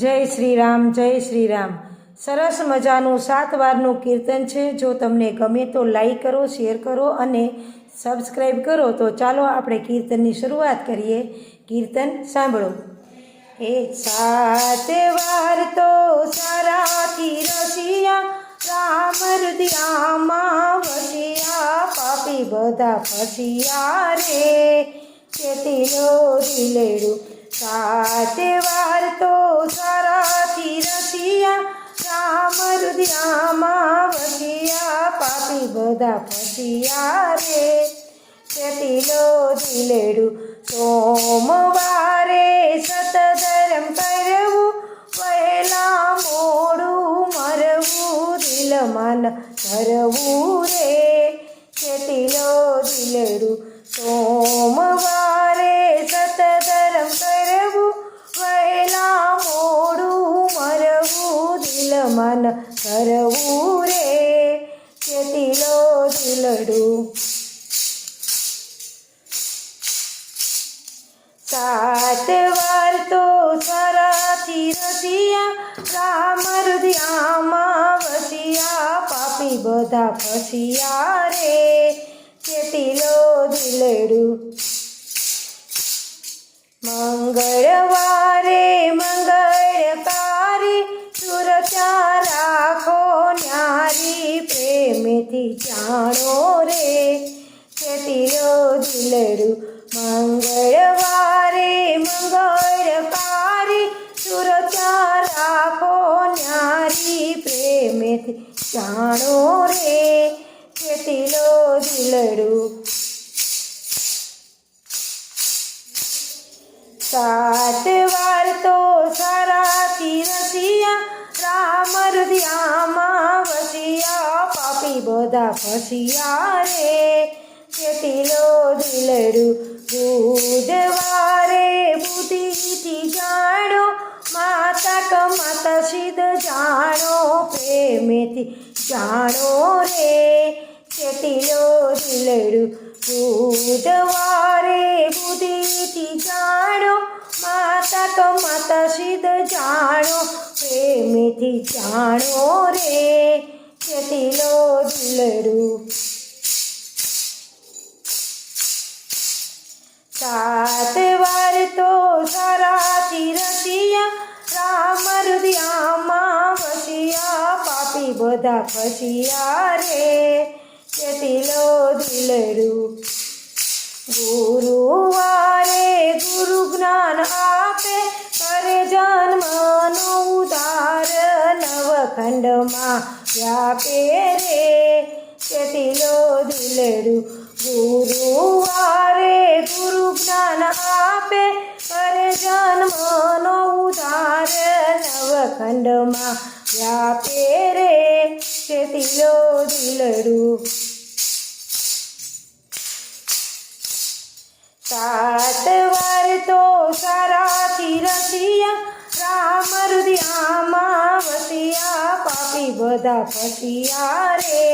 જય શ્રી રામ, જય શ્રી રામ. સરસ મજાનું 7 વારનું કીર્તન છે. જો તમને ગમે તો લાઈક કરો, શેર કરો અને સબસ્ક્રાઈબ કરો. તો ચાલો આપણે કીર્તનની શરૂઆત કરીએ. કીર્તન સાંભળો. 7 વાર તો સારાથી રસિયા, રામ હૃદયામાં વસિયા, પાપી બધા ફસિયા રે, ચેતીલો દિલેડું. 7 વાર તો સારાથી રસિયા, રામ હૃદયામાં વસિયા, પાપી બધા ફસિયા રે, ચેતીલો દિલેડું. સોમવારે સતધર્મ કરવું, વહેલા મોડું મરવું, દિલમાં ધરવું રે, ચેતીલો દિલેડું. સોમવારે સતધર્મ કરવું, વહેલા મોડું મરવું, દિલમાં ધરવું રે, ચેતીલો દિલડું. 7 વાર તો સારાથી રસિયા, રામ હૃદયામાં વસિયા, પાપી બધા ફસિયા રે, ચેતીલો દિલડું. મંગળવારે મંગળકારી, સુરક્ષા રાખો ન્યારી, પ્રેમથી જાણો રે, ચેતીલો દિલડું. મંગળવારે મંગળકારી, સુરક્ષા રાખો ન્યારી, પ્રેમથી જાણો રે, ચેતીલો દિલડું. 7 વાર તો સારાથી રસિયા, રામ હૃદયામાં વસિયા, પાપી બધા ફસિયા રે, ચેતીલો દિલડું. બુધવારે બુદ્ધિથી જાણો, માતા કમાતા સિદ્ધ જાણો, પ્રેમથી જાણો રે, ચેતીલો દિલડું. બુધવારે બુદ્ધિથી જાણો, માતા કમાતા સિદ્ધ જાણો, પ્રેમથી જાણો રે, ચેતીલો દિલડું. 7 વાર તો સારાથી રસિયા, રામ હૃદયામાં વસિયા, પાપી બધા ફસિયા રે, ચેતીલો દિલડું. ગુરુવારે ગુરુ જ્ઞાન આપે, કરે જન્મનો ઉદ્ધાર, નવખંડમાં વ્યાપે રે, ચેતીલો દિલડું. ગુરુવારે ગુરુ જ્ઞાન આપે, કરે જન્મનો ઉદ્ધાર, નવખંડમાં વ્યાપે રે, ચેતીલો દિલડું. 7 વાર તો સારાથી રસિયા, રામ હૃદયામાં વસિયા, પાપી બધા ફસિયા રે,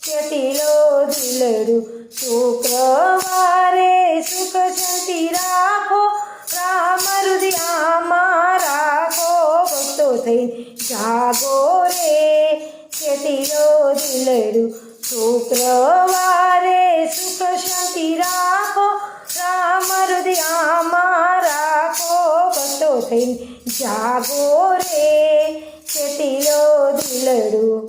ચેતીલો દિલડું. શુક્રવારે સુખ શાંતિ રાખો, રામ હૃદયામાં રાખો, ભક્તો થઈ જાગો રે, ચેતીલો દિલડું. શુક્રવારે સુખ શાંતિ રાખો, રામ હૃદયામાં રાખો, ભક્તો થઈ જાગો રે, ચેતીલો દિલડું.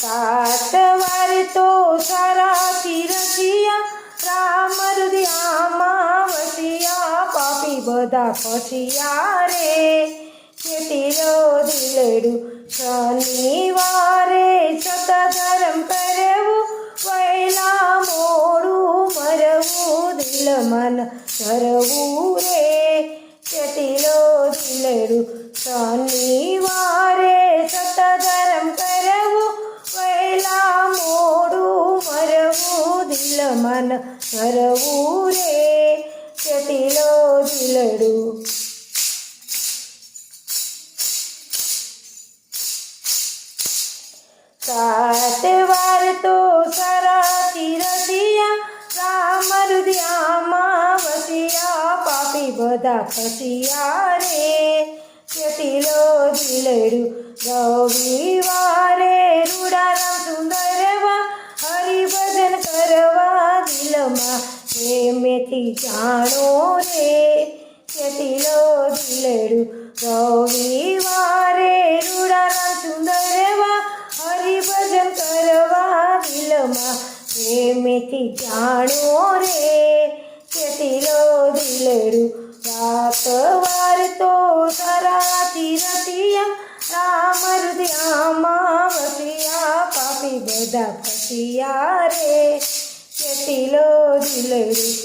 7 વાર તો સારાથી રસિયા, રામ હૃદયામાં વસિયા, પાપી બધા ફસિયા રે, ચેતીલો દિલડું. શનિવારે સતધર્મ કરવું, વહેલા મોડું મરવું, દિલમાં ધરવું રે, ચેતીલો દિલડું. શનિવારે સતધર્મ કરવું, વહેલા મોડું મરવું, દિલમાં ધરવું રે, ચેતીલો દિલડું. 7 વાર તો સારાથી રસિયા, રામ હૃદયામાં વસિયા, પાપી પાપી બધા ફસ્યા રે ચેતીલો દિલડું રવિવારે રૂડારામ સુંદરવા હરિભજન કરવા દિલમાં પ્રેમેથી જાણો રે ચેતીલો દિલડું રવિવારે રૂડારામ સુંદરવા હરિભજન કરવા દિલમાં પ્રેમેથી જાણો રે ચેતીલો દિલડું રાત વાર તો સરાતી રતિયા રામ હૃદયામાં વસિયા પાપી બધા ફસ્યા રે ચેતીલો દિલડું